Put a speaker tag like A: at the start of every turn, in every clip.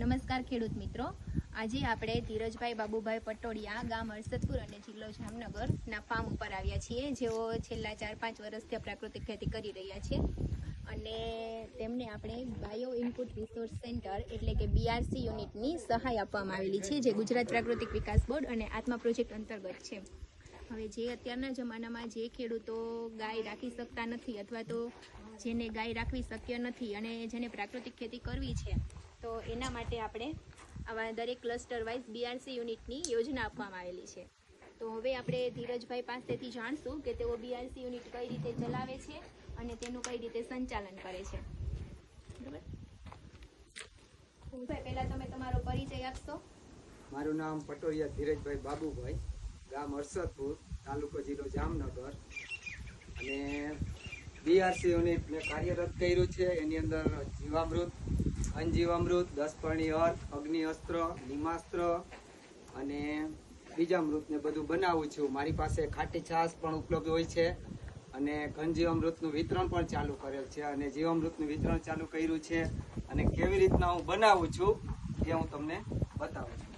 A: નમસ્કાર ખેડૂત મિત્રો, આજે આપણે ધીરજભાઈ બાબુભાઈ પટોડિયા ગામ હર્ષદપુર અને જિલ્લો જામનગરના ફાર્મ ઉપર આવ્યા છીએ, જેઓ છેલ્લા 4-5 વર્ષથી પ્રાકૃતિક ખેતી કરી રહ્યા છે અને તેમને આપણે બાયો ઇનપુટ રિસોર્સ સેન્ટર એટલે કે BRC યુનિટની સહાય આપવામાં આવેલી છે, જે ગુજરાત પ્રાકૃતિક વિકાસ બોર્ડ અને આત્મા પ્રોજેક્ટ અંતર્ગત છે. હવે જે અત્યારના જમાનામાં જે ખેડૂતો ગાય રાખી શકતા નથી અથવા તો જેને ગાય રાખવી શક્ય નથી અને જેને પ્રાકૃતિક ખેતી કરવી છે, તો એના માટે આપણે આવા દરેક ક્લસ્ટર વાઇઝ BRC યુનિટની યોજના આપવામાં આવેલી છે. તો હવે આપણે ધીરજભાઈ પાસેથી જાણશું કે તેઓ BRC યુનિટ કઈ રીતે ચલાવે છે અને તેનું કઈ રીતે સંચાલન કરે છે. બરાબર, પહેલા તમે તમારો પરિચય આપશો.
B: મારું નામ પટોડિયા ધીરજભાઈ બાબુભાઈ, ગામ હર્ષદપુર, તાલુકો જિલ્લો જામનગર. અને BRC યુનિટ મેં કાર્યરત કર્યું છે. એની અંદર જીવામૃત, અનજીવામૃત, 10 પાણી અર્થ, અગ્નિ અસ્ત્ર, નિમાસ્ત્ર અને બીજામૃત ને બધું બનાવું છું. મારી પાસે ખાટી છાશ પણ ઉપલબ્ધ હોય છે અને ઘનજીવામૃતનું વિતરણ પણ ચાલુ કરેલ છે અને જીવામૃતનું વિતરણ ચાલુ કર્યું છે. અને કેવી રીતના હું બનાવું છું એ હું તમને બતાવું છું.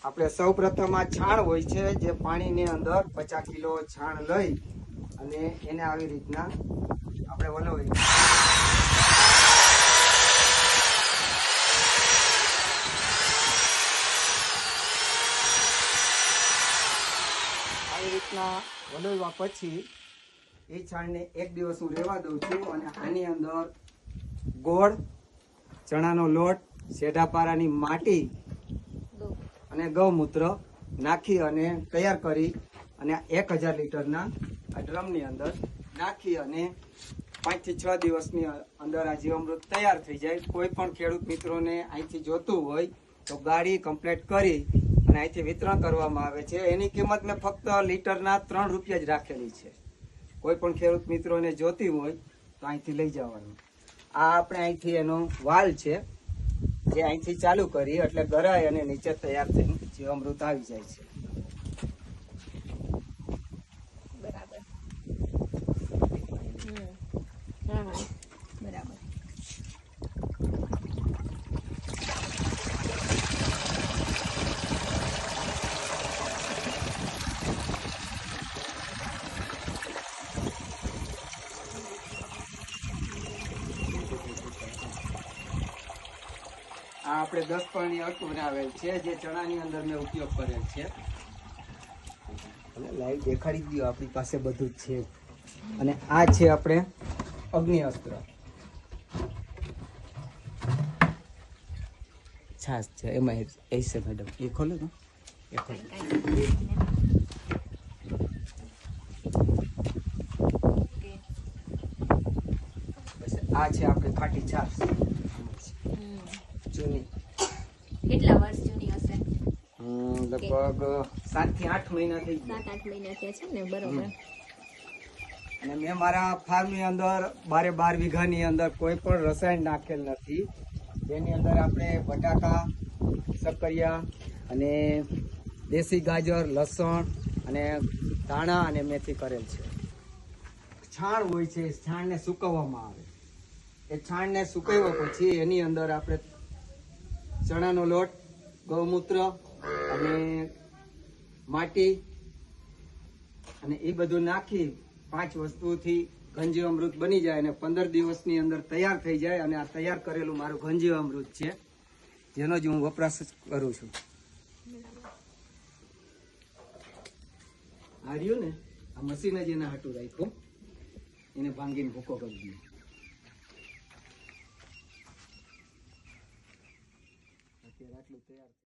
B: આપણે સૌ પ્રથમ આ છાણ હોય છે, જે પાણીની અંદર 50 કિલો છાણ લઈ અને એને આવી રીતના આપણે વલોવી આવી રીતના વલોવ્યા પછી એ છાણને 1 દિવસ હું રહેવા દઉં છું અને આની અંદર ગોળ, ચણાનો લોટ, શેઢાપારાની માટી અને ગૌમૂત્ર નાખી અને તૈયાર કરી અને 1000 લીટરના આ ડ્રમની અંદર નાખી અને 5 થી 6 દિવસની અંદર આ જીવામૃત તૈયાર થઈ જાય. કોઈ પણ ખેડૂત મિત્રોને અહીંથી જોતું હોય તો ગાડી કમ્પ્લીટ કરી અને અહીંથી વિતરણ કરવામાં આવે છે. એની કિંમત મેં ફક્ત લીટરના 3 રૂપિયા જ રાખેલી છે. કોઈ પણ ખેડૂત મિત્રોને જોતી હોય તો અહીંથી લઈ જવાનું. આ આપણે અહીંથી એનો વાલ છે, જે અહીંથી ચાલુ કરી એટલે ગરાય અને નીચે તૈયાર થઈને જીવામૃત આવી જાય છે.
A: બરાબર. બરાબર.
B: આ આપણે 10 પાણી અટુ બનાવેલ છે, જે ચણાની અંદર મેં ઉપયોગ કરેલ છે. અને લાઈવ દેખાડી દો, આપણી પાસે બધું જ છે. અને આ છે આપણે અગ્નિ અસ્ત્ર છાસ છે, એમાં એ છે મેડમ, એ ખોલો તો એ ખોલો. આ છે આપણે ખાટી છાસ જૂની.
A: કેટલા વર્ષ જૂની હશે?
B: લગભગ 7 થી 8 મહિના થઈ ગયા.
A: 7-8 મહિના થયા છે ને. બરોબર.
B: અને મેં મારા ફાર્મની અંદર 12 વીઘાની અંદર કોઈ પણ રસાયણ નાખેલ નથી. જેની અંદર આપણે બટાકા, શક્કરિયા અને દેશી ગાજર, લસણ અને ધાણા અને મેથી કરેલ છે. છાણ હોય છે, છાણને સુકવવામાં આવે. એ છાણને સુકાવ્યા પછી એની અંદર આપણે ચણાનો લોટ, ગૌમૂત્ર અને માટી અને એ બધું નાખી 5 વસ્તુથી ઘનજીવામૃત બની જાય અને 15 દિવસની અંદર તૈયાર થઈ જાય. અને આ તૈયાર કરેલું મારું ઘનજીવામૃત છે, જેનો જ હું વપરાશ કરું છું. આ રહ્યું ને, આ મશીન જ એના હાટું રાખ્યું, એને ભાંગીને ભૂકો કરી દીધો. અત્યારે આટલું તૈયાર